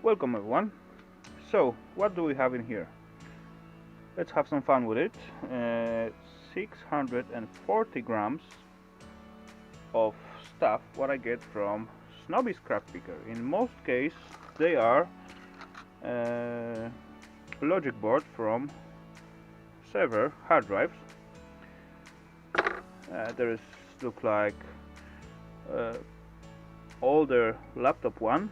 Welcome everyone. So, what do we have in here? Let's have some fun with it. 640 grams of stuff what I get from Snobby Scrap Picker. In most cases, they are logic board from server hard drives. There is look like older laptop one,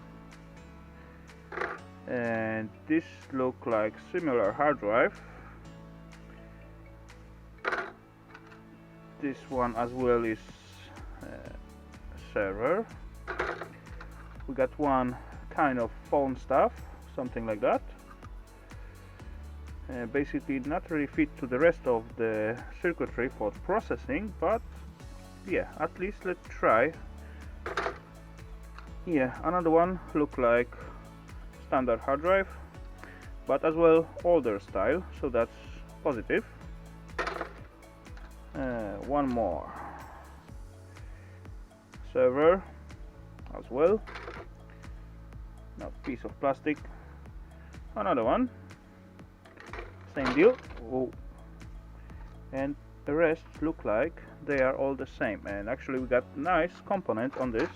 and this look like similar hard drive. This one as well is server. We got one kind of phone stuff, something like that. Basically not really fit to the rest of the circuitry for processing, but yeah, at least let's try. Yeah, another one look like standard hard drive, but as well older style, so that's positive. One more server as well, now piece of plastic. Another one, same deal. Oh. And the rest look like they are all the same, and actually we got nice component on this.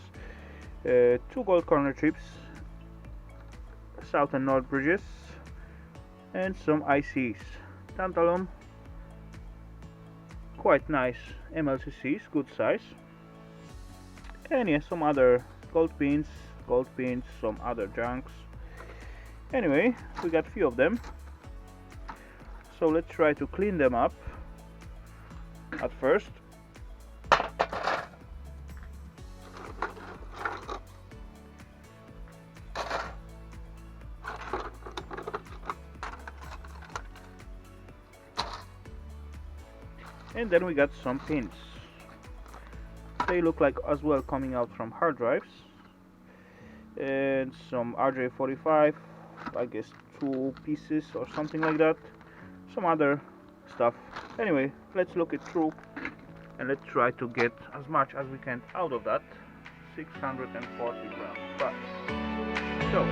2 gold corner chips, south and north bridges, and some ICs, tantalum, quite nice MLCCs, good size, and yeah, some other gold pins, some other junks. Anyway, we got few of them, so let's try to clean them up at first. And then we got some pins. They look like as well coming out from hard drives, and some RJ45, I guess 2 pieces or something like that, some other stuff. Anyway, let's look it through and let's try to get as much as we can out of that 640 grams. Right. So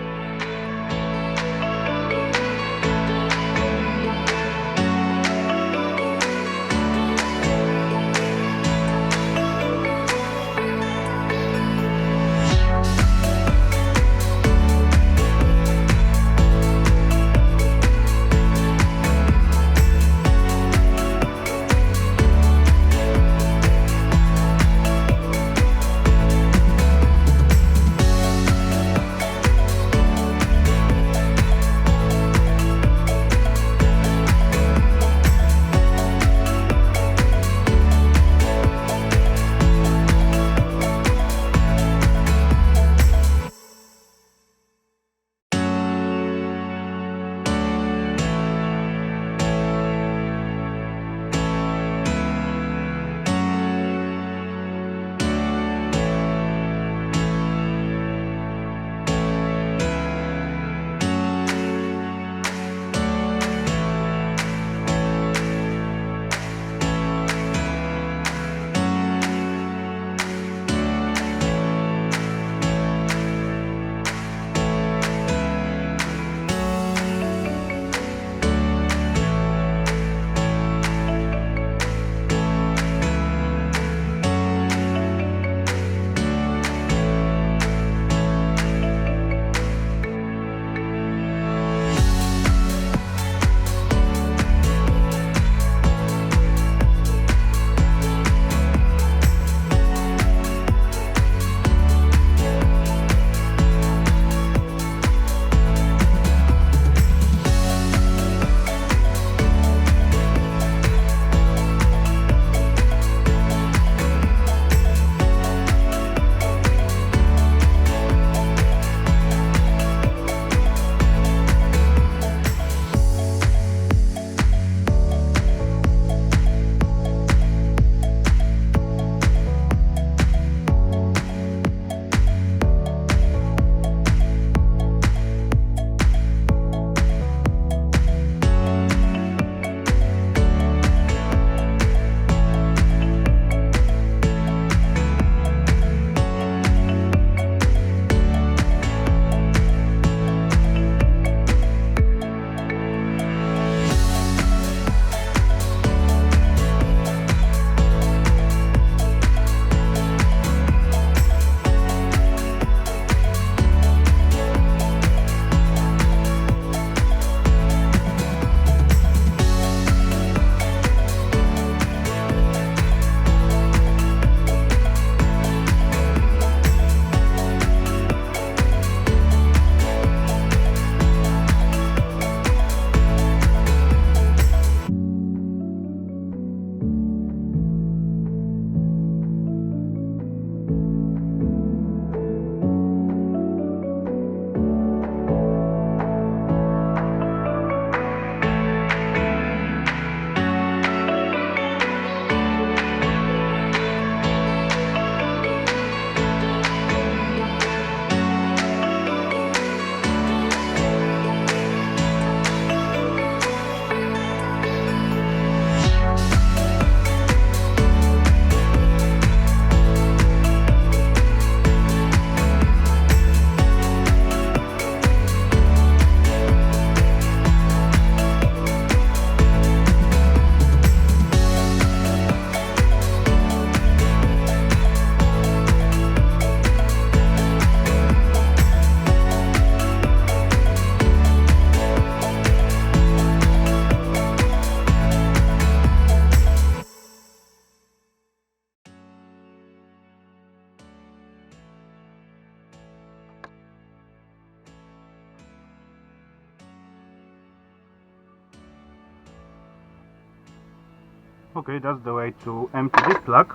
Okay, that's the way to empty this plug.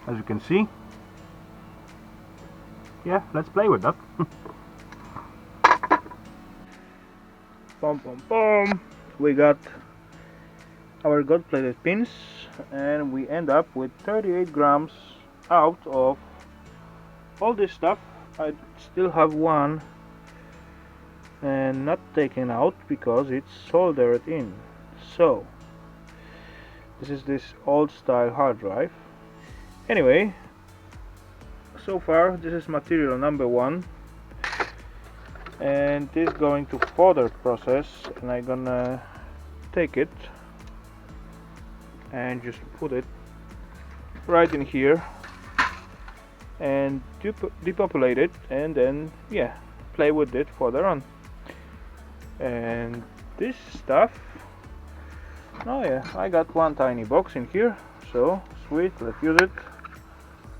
As you can see. Yeah, let's play with that. Boom, boom, boom. We got our gold-plated pins, and we end up with 38 grams out of all this stuff. I still have one and not taken out because it's soldered in. So this is this old style hard drive. Anyway, so far this is material number 1, and this is going to further process, and I'm gonna take it and just put it right in here and depopulate it, and then yeah, play with it further on. And this stuff, oh yeah, I got one tiny box in here, so sweet, let's use it.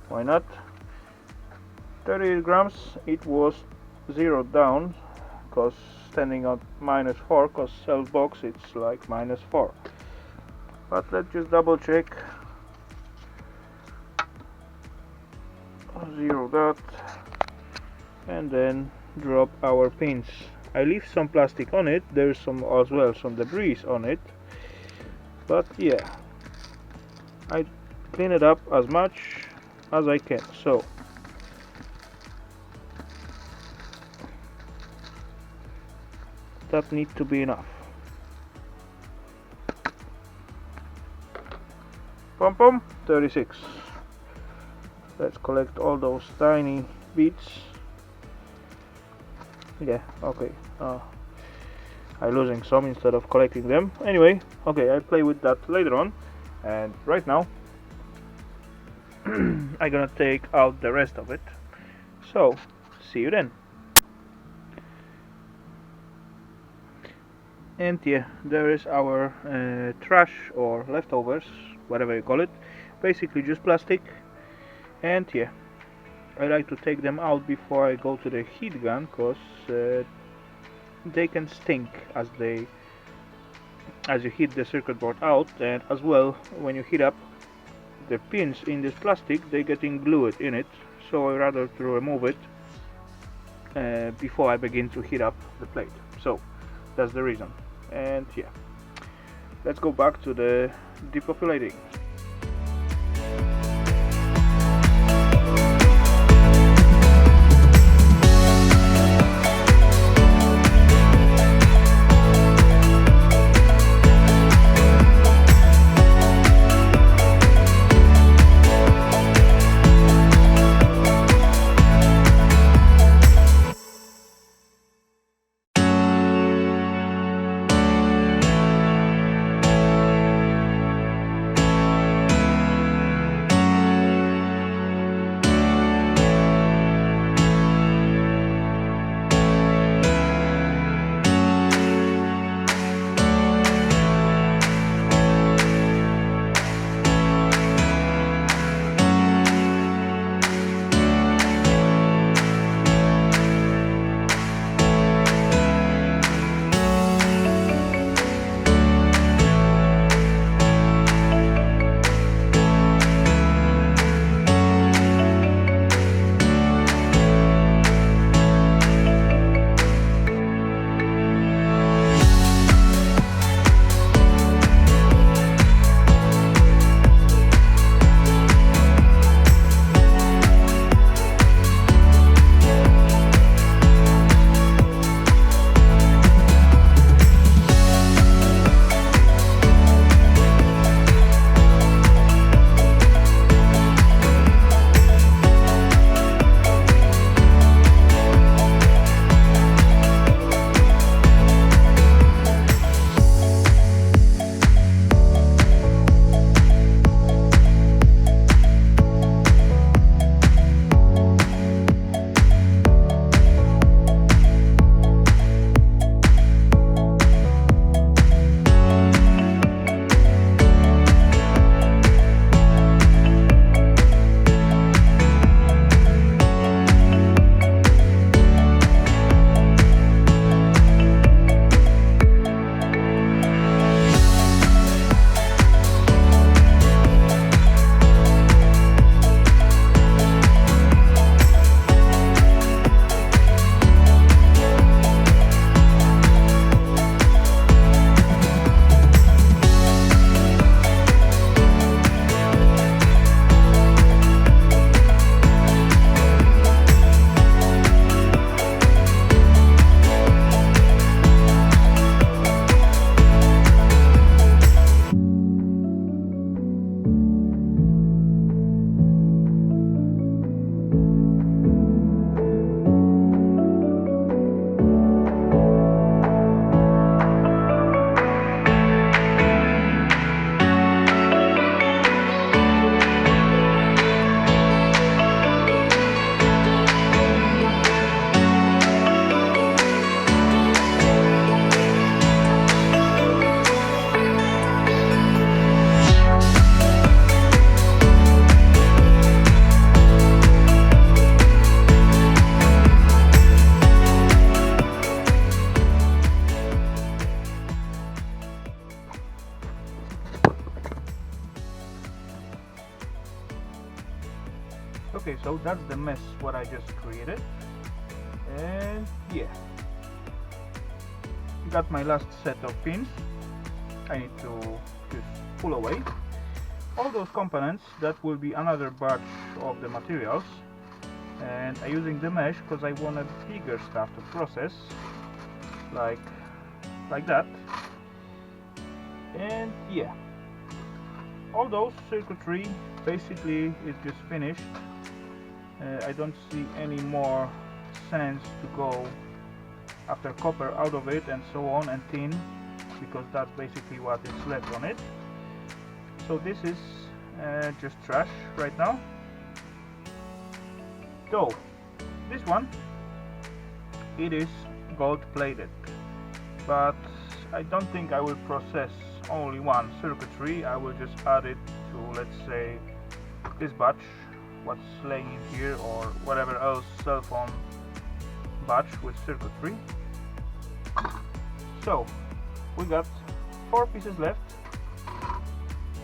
Why not? 38 grams. It was zeroed down because standing at -4, because self box it's like -4. But let's just double check. Zero that, and then drop our pins. I leave some plastic on it. There's some as well, some debris on it, but yeah, I clean it up as much as I can. So that needs to be enough. Pom pom, 36. Let's collect all those tiny bits. Yeah, okay. I'm losing some instead of collecting them. Anyway, okay, I'll play with that later on. And right now, I'm gonna take out the rest of it. So, see you then. And yeah, there is our trash or leftovers, whatever you call it. Basically just plastic. And yeah, I like to take them out before I go to the heat gun, because they can stink as you heat the circuit board out, and as well when you heat up the pins in this plastic, they get glued in it. So I rather to remove it before I begin to heat up the plate. So that's the reason. And yeah, let's go back to the depopulating. Okay, so that's the mess what I just created, and yeah, got my last set of pins. I need to just pull away all those components. That will be another batch of the materials, and I'm using the mesh because I want a bigger stuff to process, like that. And yeah, all those circuitry basically is just finished. I don't see any more sense to go after copper out of it and so on, and tin, because that's basically what is left on it. So this is just trash right now. So this one, it is gold plated, but I don't think I will process only one circuitry. I will just add it to, let's say, this batch, what's laying in here, or whatever else cell phone batch with circuitry. So we got 4 pieces left,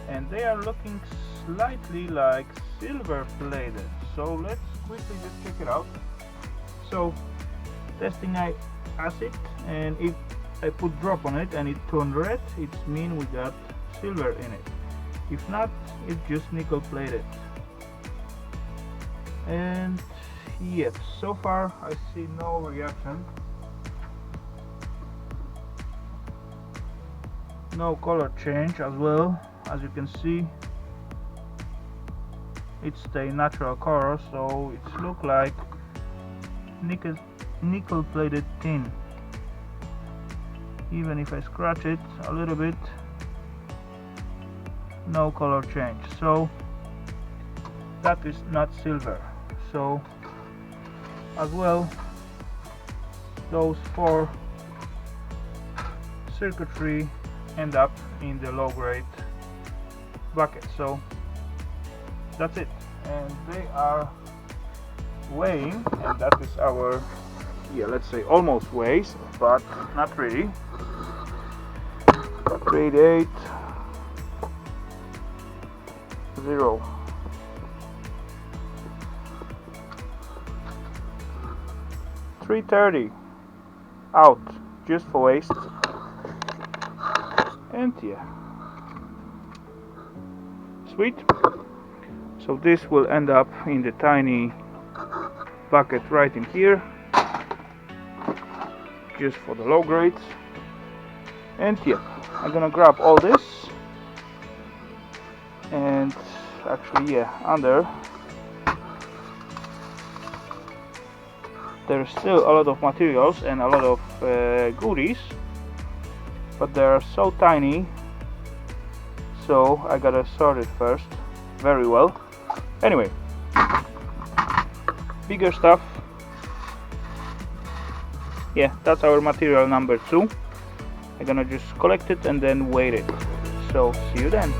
and they are looking slightly like silver plated. So let's quickly just check it out. So testing acid, and if I put drop on it and it turned red, it means we got silver in it. If not, it's just nickel plated. And yep, so far I see no reaction, no color change as well. As you can see, it's the natural color, so it looks like nickel plated tin. Even if I scratch it a little bit, no color change, so that is not silver. So as well, those 4 circuitry end up in the low grade bucket. So that's it, and they are weighing, and that is our, yeah, let's say almost weighs, but not really. 388 0 330 out just for waste. And yeah, sweet. So this will end up in the tiny bucket right in here, just for the low grades. And yeah, I'm gonna grab all this, and actually, yeah, under there's still a lot of materials and a lot of goodies, but they are so tiny, so I gotta sort it first very well. Anyway, bigger stuff. Yeah, that's our material number 2. I'm gonna just collect it and then weigh it. So see you then.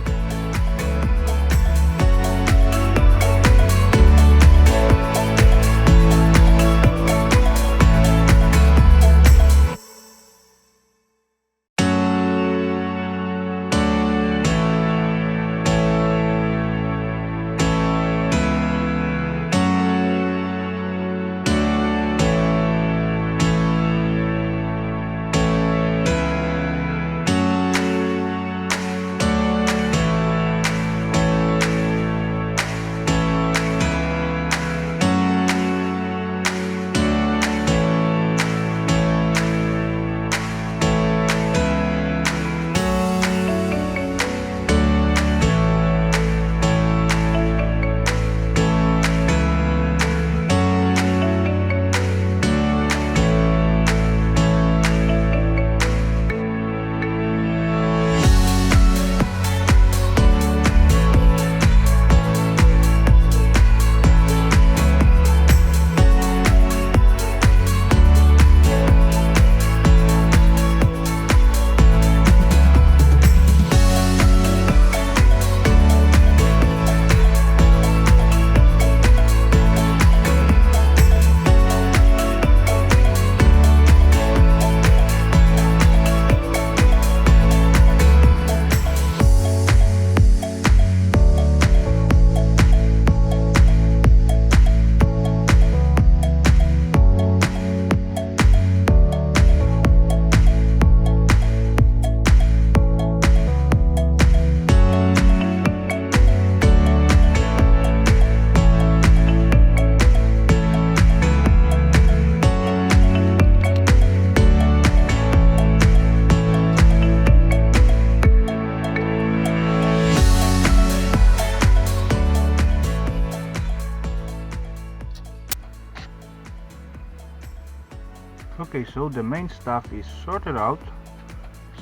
Okay, so the main stuff is sorted out.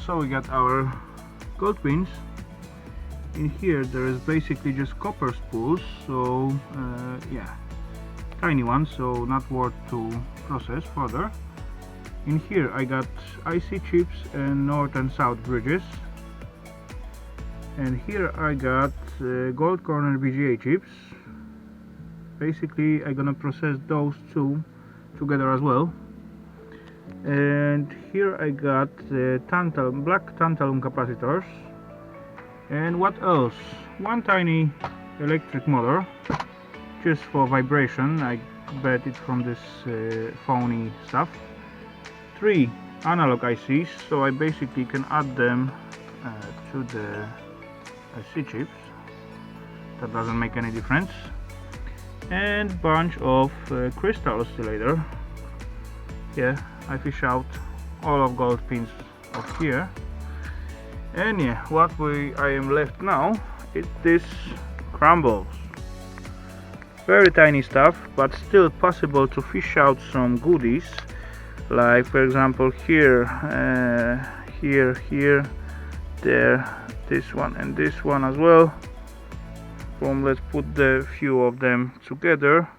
So we got our gold pins. In here there is basically just copper spools, so yeah, tiny ones, so not worth to process further. In here I got IC chips and north and south bridges, and here I got gold corner VGA chips. Basically I'm gonna process those two together as well. And here I got black tantalum capacitors. And what else? One tiny electric motor, just for vibration. I bet it from this phony stuff. 3 analog ICs, so I basically can add them to the IC chips. That doesn't make any difference. And bunch of crystal oscillator. Yeah, I fish out all of gold pins of here. And yeah, what I am left now is this crumbles. Very tiny stuff, but still possible to fish out some goodies. Like for example here, here, there, this one and this one as well. Boom, let's put the few of them together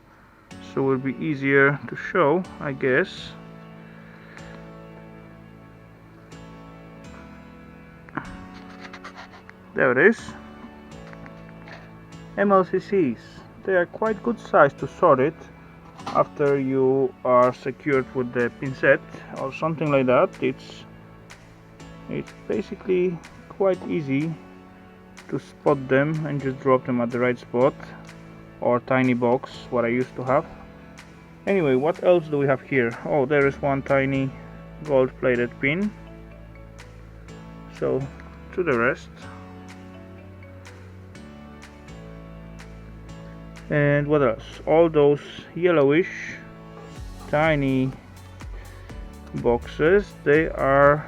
so it will be easier to show, I guess. There it is. MLCCs. They are quite good size to sort it after you are secured with the pincet or something like that. It's basically quite easy to spot them and just drop them at the right spot, or tiny box, what I used to have. Anyway, what else do we have here? Oh, there is one tiny gold plated pin. So to the rest. And what else? All those yellowish tiny boxes, they are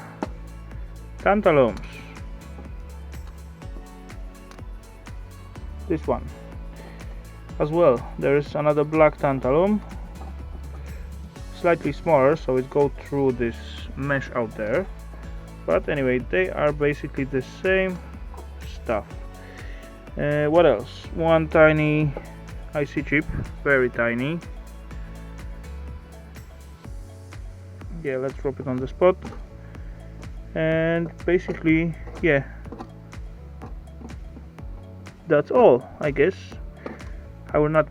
tantalums. This one as well. There is another black tantalum, slightly smaller, so it goes through this mesh out there. But anyway, they are basically the same stuff. What else? One tiny IC chip, very tiny. Yeah, let's drop it on the spot. And basically, yeah, that's all, I guess. I will not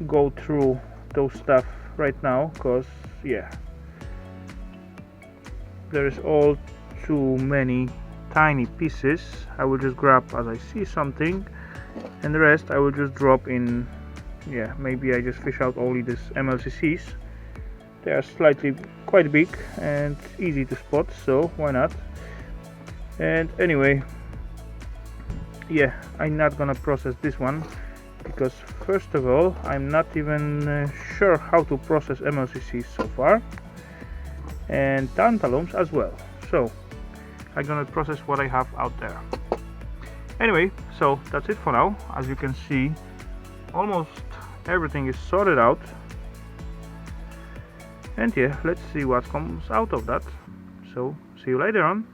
go through those stuff right now, because yeah, there is all too many tiny pieces. I will just grab as I see something, and the rest I will just drop in. Yeah, maybe I just fish out only these MLCCs. They are quite big and easy to spot, so why not? And anyway, yeah, I'm not gonna process this one because first of all, I'm not even sure how to process MLCCs so far, and tantalums as well. So I'm gonna process what I have out there. Anyway, so that's it for now. As you can see, almost everything is sorted out, and yeah, let's see what comes out of that. So see you later on.